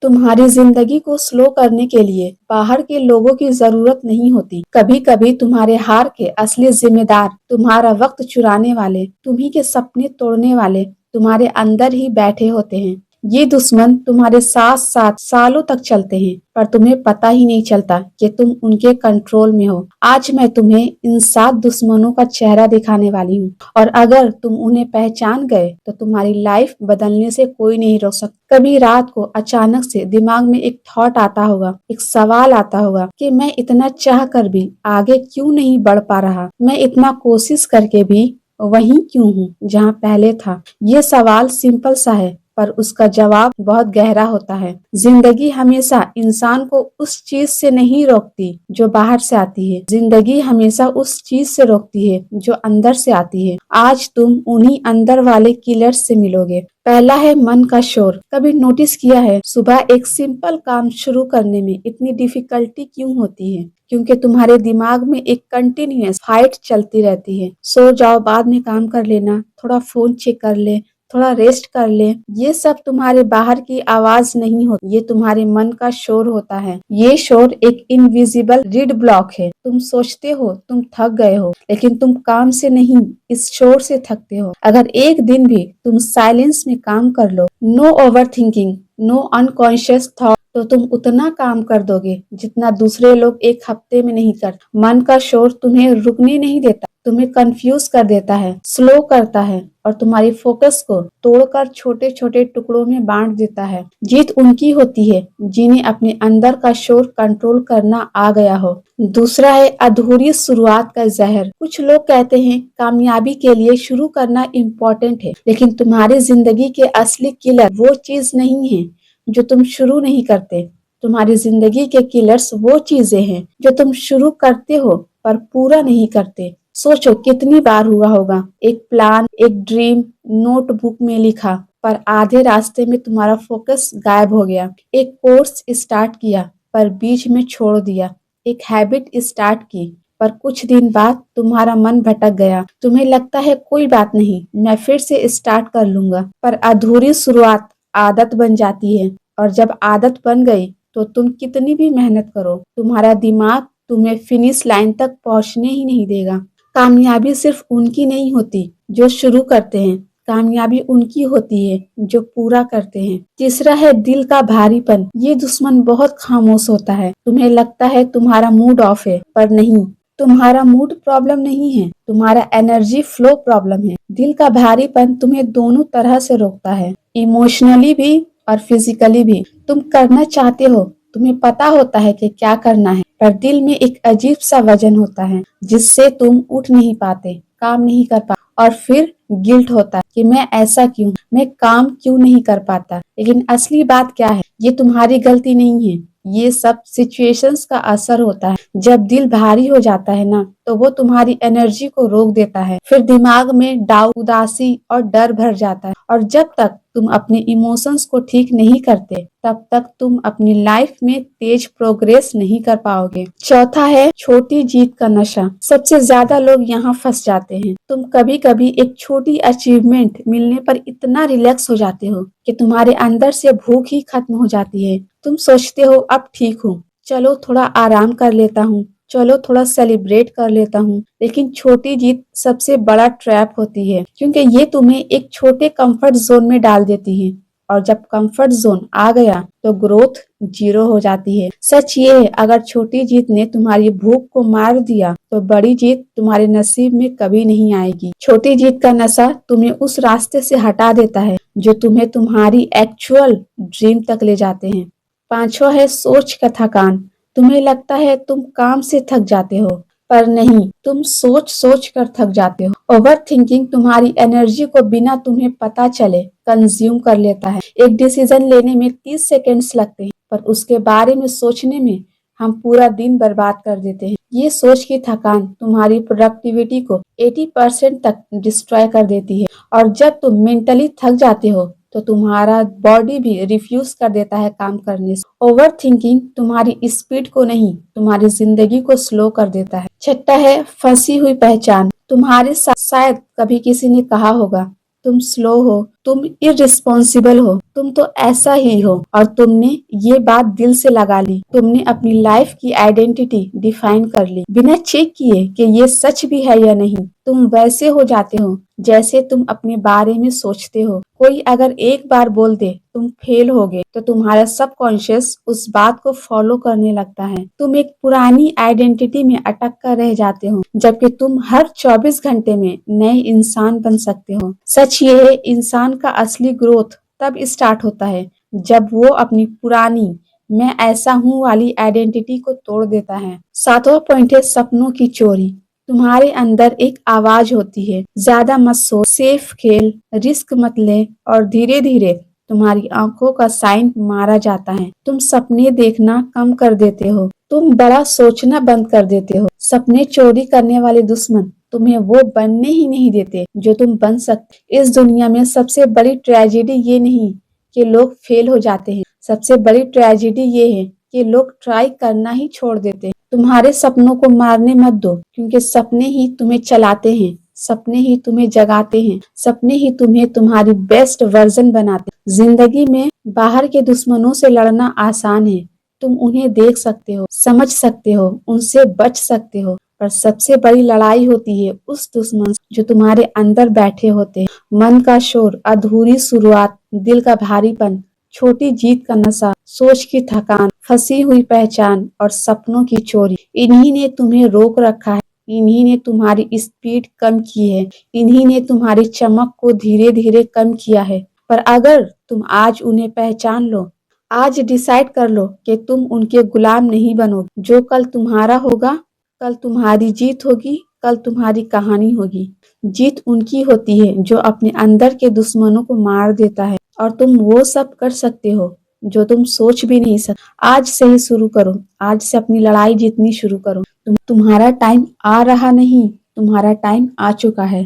तुम्हारी जिंदगी को स्लो करने के लिए बाहर के लोगों की जरूरत नहीं होती। कभी कभी तुम्हारे हार के असली जिम्मेदार, तुम्हारा वक्त चुराने वाले, तुम्ही के सपने तोड़ने वाले तुम्हारे अंदर ही बैठे होते हैं। ये दुश्मन तुम्हारे साथ साथ सालों तक चलते हैं, पर तुम्हें पता ही नहीं चलता कि तुम उनके कंट्रोल में हो। आज मैं तुम्हें इन 7 दुश्मनों का चेहरा दिखाने वाली हूँ, और अगर तुम उन्हें पहचान गए तो तुम्हारी लाइफ बदलने से कोई नहीं रोक सकता। कभी रात को अचानक से दिमाग में एक थॉट आता होगा, एक सवाल आता होगा कि मैं इतना चाह कर भी आगे क्यों नहीं बढ़ पा रहा, मैं इतना कोशिश करके भी वहीं क्यों हूँ जहाँ पहले था। ये सवाल सिंपल सा है, पर उसका जवाब बहुत गहरा होता है। जिंदगी हमेशा इंसान को उस चीज से नहीं रोकती जो बाहर से आती है, जिंदगी हमेशा उस चीज से रोकती है जो अंदर से आती है। आज तुम उन्हीं अंदर वाले किलर्स से मिलोगे। पहला है मन का शोर। कभी नोटिस किया है सुबह एक सिंपल काम शुरू करने में इतनी डिफिकल्टी क्यों होती है? क्योंकि तुम्हारे दिमाग में एक कंटिन्यूअस फाइट चलती रहती है। सो जाओ, बाद में काम कर लेना, थोड़ा फोन चेक कर ले, थोड़ा रेस्ट कर ले। ये सब तुम्हारे बाहर की आवाज नहीं होती, ये तुम्हारे मन का शोर होता है। ये शोर एक इनविजिबल रीड ब्लॉक है। तुम सोचते हो तुम थक गए हो, लेकिन तुम काम से नहीं, इस शोर से थकते हो। अगर एक दिन भी तुम साइलेंस में काम कर लो, no over thinking, no unconscious thought, तो तुम उतना काम कर दोगे जितना दूसरे लोग एक हफ्ते में नहीं कर। मन का शोर तुम्हें रुकने नहीं देता, तुम्हें कंफ्यूज कर देता है, स्लो करता है, और तुम्हारी फोकस को तोड़कर छोटे छोटे टुकड़ों में बांट देता है। जीत उनकी होती है जिन्हें अपने अंदर का शोर कंट्रोल करना आ गया हो। दूसरा है अधूरी शुरुआत का जहर। कुछ लोग कहते हैं कामयाबी के लिए शुरू करना इम्पोर्टेंट है, लेकिन तुम्हारी जिंदगी के असली किलर वो चीज नहीं है जो तुम शुरू नहीं करते। तुम्हारी जिंदगी के किलर्स वो चीजें हैं जो तुम शुरू करते हो पर पूरा नहीं करते। सोचो कितनी बार हुआ होगा, एक प्लान, एक ड्रीम नोटबुक में लिखा, पर आधे रास्ते में तुम्हारा फोकस गायब हो गया। एक कोर्स स्टार्ट किया पर बीच में छोड़ दिया। एक हैबिट स्टार्ट की पर कुछ दिन बाद तुम्हारा मन भटक गया। तुम्हें लगता है कोई बात नहीं, मैं फिर से स्टार्ट कर लूंगा, पर अधूरी शुरुआत आदत बन जाती है, और जब आदत बन गई तो तुम कितनी भी मेहनत करो, तुम्हारा दिमाग तुम्हें फिनिश लाइन तक पहुंचने ही नहीं देगा। कामयाबी सिर्फ उनकी नहीं होती जो शुरू करते हैं, कामयाबी उनकी होती है जो पूरा करते हैं। तीसरा है दिल का भारीपन। ये दुश्मन बहुत खामोश होता है। तुम्हें लगता है तुम्हारा मूड ऑफ है, पर नहीं, तुम्हारा मूड प्रॉब्लम नहीं है, तुम्हारा एनर्जी फ्लो प्रॉब्लम है। दिल का भारीपन तुम्हें दोनों तरह से रोकता है, इमोशनली भी और फिजिकली भी। तुम करना चाहते हो, तुम्हें पता होता है कि क्या करना है, पर दिल में एक अजीब सा वजन होता है जिससे तुम उठ नहीं पाते, काम नहीं कर पाते, और फिर गिल्ट होता है कि मैं ऐसा क्यों, मैं काम क्यों नहीं कर पाता। लेकिन असली बात क्या है, ये तुम्हारी गलती नहीं है, ये सब सिचुएशंस का असर होता है। जब दिल भारी हो जाता है ना, तो वो तुम्हारी एनर्जी को रोक देता है। फिर दिमाग में डाउट, उदासी और डर भर जाता है, और जब तक तुम अपने इमोशंस को ठीक नहीं करते, तब तक तुम अपनी लाइफ में तेज प्रोग्रेस नहीं कर पाओगे। चौथा है छोटी जीत का नशा। सबसे ज्यादा लोग यहाँ फंस जाते हैं। तुम कभी कभी एक छोटी अचीवमेंट मिलने पर इतना रिलैक्स हो जाते हो कि तुम्हारे अंदर से भूख ही खत्म हो जाती है। तुम सोचते हो अब ठीक हूँ, चलो थोड़ा आराम कर लेता हूँ, चलो थोड़ा सेलिब्रेट कर लेता हूँ। लेकिन छोटी जीत सबसे बड़ा ट्रैप होती है, क्योंकि ये तुम्हें एक छोटे कंफर्ट जोन में डाल देती है, और जब कंफर्ट जोन आ गया तो ग्रोथ जीरो हो जाती है। सच ये है, अगर छोटी जीत ने तुम्हारी भूख को मार दिया तो बड़ी जीत तुम्हारे नसीब में कभी नहीं आएगी। छोटी जीत का नशा तुम्हें उस रास्ते से हटा देता है जो तुम्हें तुम्हारी एक्चुअल ड्रीम तक ले जाते हैं। पांचवा है सोच का थकान। तुम्हें लगता है तुम काम से थक जाते हो, पर नहीं, तुम सोच सोच कर थक जाते हो। ओवर थिंकिंग तुम्हारी एनर्जी को बिना तुम्हें पता चले कंज्यूम कर लेता है। एक डिसीजन लेने में 30 सेकेंड्स लगते हैं, पर उसके बारे में सोचने में हम पूरा दिन बर्बाद कर देते हैं। ये सोच की थकान तुम्हारी प्रोडक्टिविटी को 80% तक डिस्ट्रॉय कर देती है, और जब तुम मेंटली थक जाते हो तो तुम्हारा बॉडी भी रिफ्यूज कर देता है काम करने से। ओवर थिंकिंग तुम्हारी स्पीड को नहीं, तुम्हारी जिंदगी को स्लो कर देता है। छठा है फंसी हुई पहचान। तुम्हारे साथ शायद कभी किसी ने कहा होगा तुम स्लो हो, तुम इररिस्पॉन्सिबल हो, तुम तो ऐसा ही हो और तुमने ये बात दिल से लगा ली। तुमने अपनी लाइफ की आइडेंटिटी डिफाइन कर ली बिना चेक किए कि ये सच भी है या नहीं। तुम वैसे हो जाते हो जैसे तुम अपने बारे में सोचते हो। कोई अगर एक बार बोल दे तुम फेल होगे तो तुम्हारा सबकॉन्शियस उस बात को फॉलो करने लगता है। तुम एक पुरानी आइडेंटिटी में अटक कर रह जाते हो जबकि तुम हर 24 घंटे में नए इंसान बन सकते हो। सच ये है, इंसान का असली ग्रोथ तब स्टार्ट होता है जब वो अपनी पुरानी मैं ऐसा हूँ वाली आइडेंटिटी को तोड़ देता है। सातवां पॉइंट है सपनों की चोरी। तुम्हारे अंदर एक आवाज होती है, ज्यादा मत सोच, सेफ खेल, रिस्क मत ले और धीरे धीरे तुम्हारी आंखों का साइन मारा जाता है। तुम सपने देखना कम कर देते हो, तुम बड़ा सोचना बंद कर देते हो। सपने चोरी करने वाले दुश्मन तुम्हें वो बनने ही नहीं देते जो तुम बन सकते। इस दुनिया में सबसे बड़ी ट्रेजेडी ये नहीं कि लोग फेल हो जाते हैं, सबसे बड़ी ट्रेजेडी ये है कि लोग ट्राई करना ही छोड़ देते हैं। तुम्हारे सपनों को मारने मत दो, क्योंकि सपने ही तुम्हें चलाते हैं, सपने ही तुम्हें जगाते हैं, सपने ही तुम्हें तुम्हारी बेस्ट वर्जन बनाते हैं। जिंदगी में बाहर के दुश्मनों से लड़ना आसान है, तुम उन्हें देख सकते हो, समझ सकते हो, उनसे बच सकते हो, पर सबसे बड़ी लड़ाई होती है उस दुश्मन से जो तुम्हारे अंदर बैठे होते हैं। मन का शोर, अधूरी शुरुआत, दिल का भारीपन, छोटी जीत का नशा, सोच की थकान, फंसी हुई पहचान और सपनों की चोरी, इन्हीं ने तुम्हें रोक रखा है। इन्हीं ने तुम्हारी स्पीड कम की है, इन्हीं ने तुम्हारी चमक को धीरे धीरे कम किया है। पर अगर तुम आज उन्हें पहचान लो, आज डिसाइड कर लो कि तुम उनके गुलाम नहीं बनोगे। जो कल तुम्हारा होगा, कल तुम्हारी जीत होगी, कल तुम्हारी कहानी होगी। जीत उनकी होती है जो अपने अंदर के दुश्मनों को मार देता है, और तुम वो सब कर सकते हो जो तुम सोच भी नहीं सकते। आज से ही शुरू करो, आज से अपनी लड़ाई जीतनी शुरू करो। तुम्हारा टाइम आ रहा नहीं, तुम्हारा टाइम आ चुका है।